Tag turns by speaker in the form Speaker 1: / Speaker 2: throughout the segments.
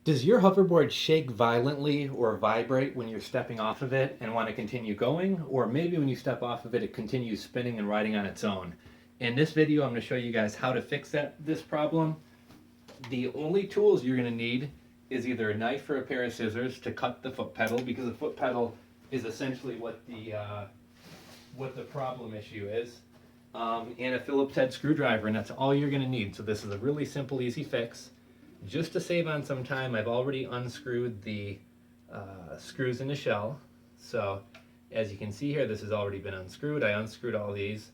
Speaker 1: Does your hoverboard shake violently or vibrate when you're stepping off of it and want to continue going? Or maybe when you step off of it, it continues spinning and riding on its own? In this video, I'm going to show you guys how to fix this problem. The only tools you're going to need is either a knife or a pair of scissors to cut the foot pedal, because the foot pedal is essentially what the problem issue is, and a Phillips head screwdriver, and that's all you're going to need. So this is a really simple, easy fix. Just to save on some time, I've already unscrewed the screws in the shell. So as you can see here, this has already been unscrewed. I unscrewed all these.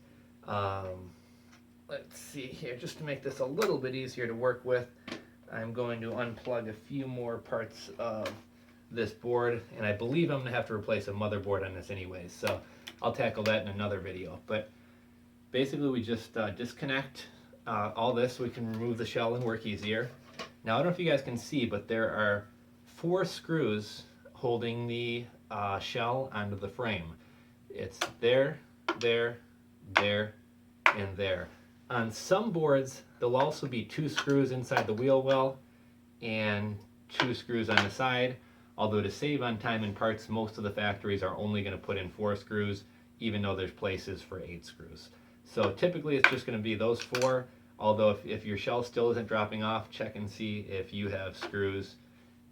Speaker 1: Let's see here, just to make this a little bit easier to work with, I'm going to unplug a few more parts of this board, and I believe I'm going to have to replace a motherboard on this anyways, so I'll tackle that in another video. But basically we just disconnect all this so we can remove the shell and work easier. Now, I don't know if you guys can see, but there are 4 screws holding the shell onto the frame. It's there, there, there, and there. On some boards, there'll also be 2 screws inside the wheel well and 2 screws on the side. Although to save on time and parts, most of the factories are only going to put in 4 screws, even though there's places for 8 screws. So typically it's just going to be those 4. Although if your shell still isn't dropping off, check and see if you have screws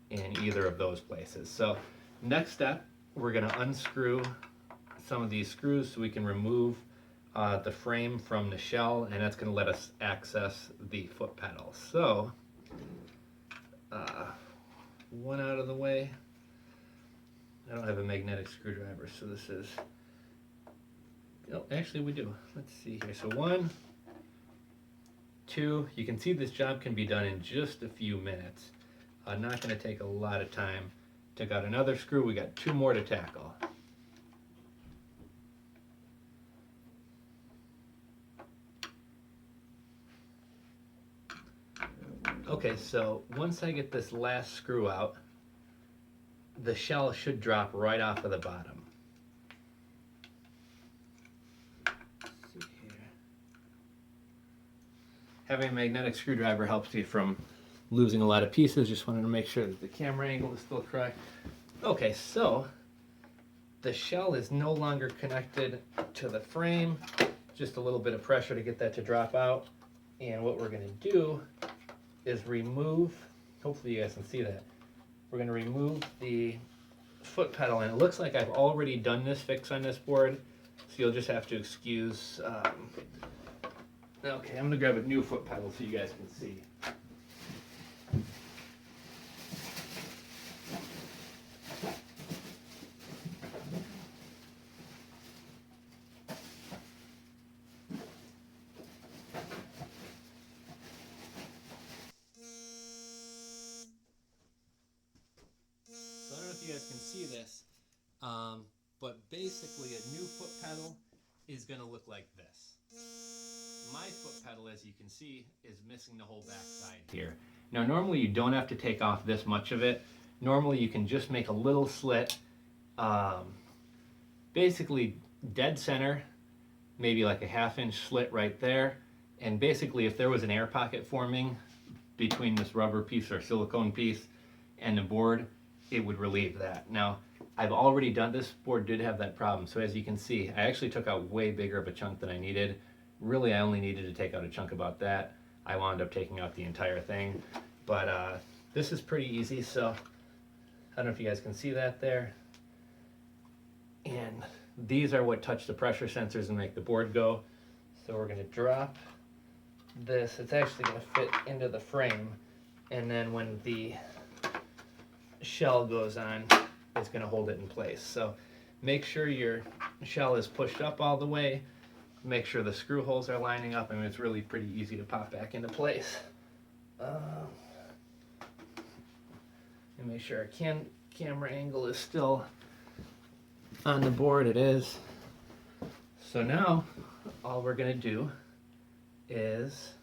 Speaker 1: in either of those places. So next step, we're going to unscrew some of these screws so we can remove the frame from the shell, and that's going to let us access the foot pedal. So one out of the way. I don't have a magnetic screwdriver, so this is, oh, actually we do. Let's see here. So 1, 2, you can see this job can be done in just a few minutes. Not going to take a lot of time. Took out another screw, we got 2 more to tackle. Okay, so once I get this last screw out, the shell should drop right off of the bottom. Having a magnetic screwdriver helps you from losing a lot of pieces. Just wanted to make sure that the camera angle is still correct. Okay, so the shell is no longer connected to the frame. Just a little bit of pressure to get that to drop out. And what we're going to do is remove, hopefully you guys can see that, we're going to remove the foot pedal. And it looks like I've already done this fix on this board, so you'll just have to excuse. Okay, I'm going to grab a new foot pedal so you guys can see. So I don't know if you guys can see this, but basically a new foot pedal is going to look like this. My foot pedal, as you can see, is missing the whole back side here. Now normally you don't have to take off this much of it. Normally you can just make a little slit, basically dead center, maybe like a 1/2 inch slit right there. And basically if there was an air pocket forming between this rubber piece or silicone piece and the board, it would relieve that. Now I've already done this board, did have that problem. So as you can see, I actually took out way bigger of a chunk than I needed. Really, I only needed to take out a chunk about that. I wound up taking out the entire thing. But this is pretty easy, so I don't know if you guys can see that there. And these are what touch the pressure sensors and make the board go. So we're going to drop this. It's actually going to fit into the frame. And then when the shell goes on, it's going to hold it in place. So make sure your shell is pushed up all the way. Make sure the screw holes are lining up. I mean, it's really pretty easy to pop back into place. And make sure our camera angle is still on the board. It is. So now all we're going to do is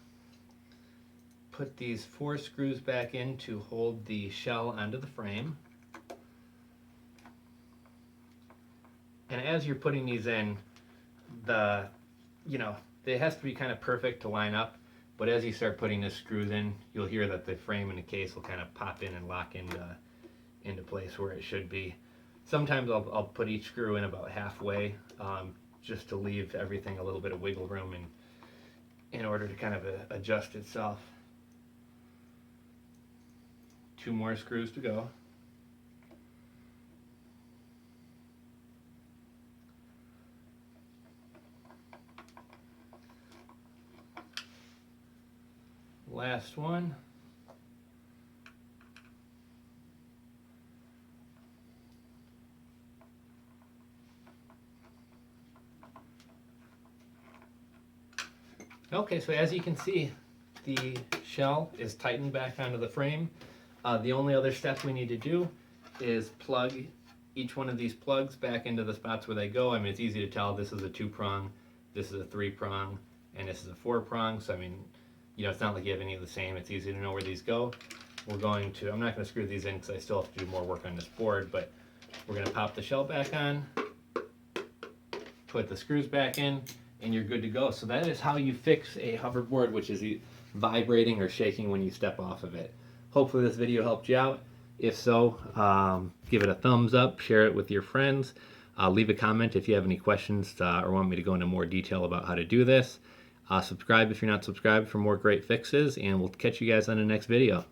Speaker 1: put these 4 screws back in to hold the shell onto the frame. And as you're putting these in, it has to be kind of perfect to line up. But as you start putting the screws in, you'll hear that the frame and the case will kind of pop in and lock into place where it should be. Sometimes I'll put each screw in about halfway, just to leave everything a little bit of wiggle room in order to kind of adjust itself. 2 more screws to go. Last one. Okay, so as you can see, the shell is tightened back onto the frame. The only other step we need to do is plug each one of these plugs back into the spots where they go. I mean, it's easy to tell. This is a 2-prong, this is a 3-prong, and this is a 4-prong. So I mean, you know, it's not like you have any of the same. It's easy to know where these go. I'm not going to screw these in because I still have to do more work on this board, but we're going to pop the shell back on, put the screws back in, and you're good to go. So that is how you fix a hoverboard which is vibrating or shaking when you step off of it. Hopefully this video helped you out. If so, give it a thumbs up, share it with your friends, leave a comment if you have any questions or want me to go into more detail about how to do this. Subscribe if you're not subscribed for more great fixes, and we'll catch you guys on the next video.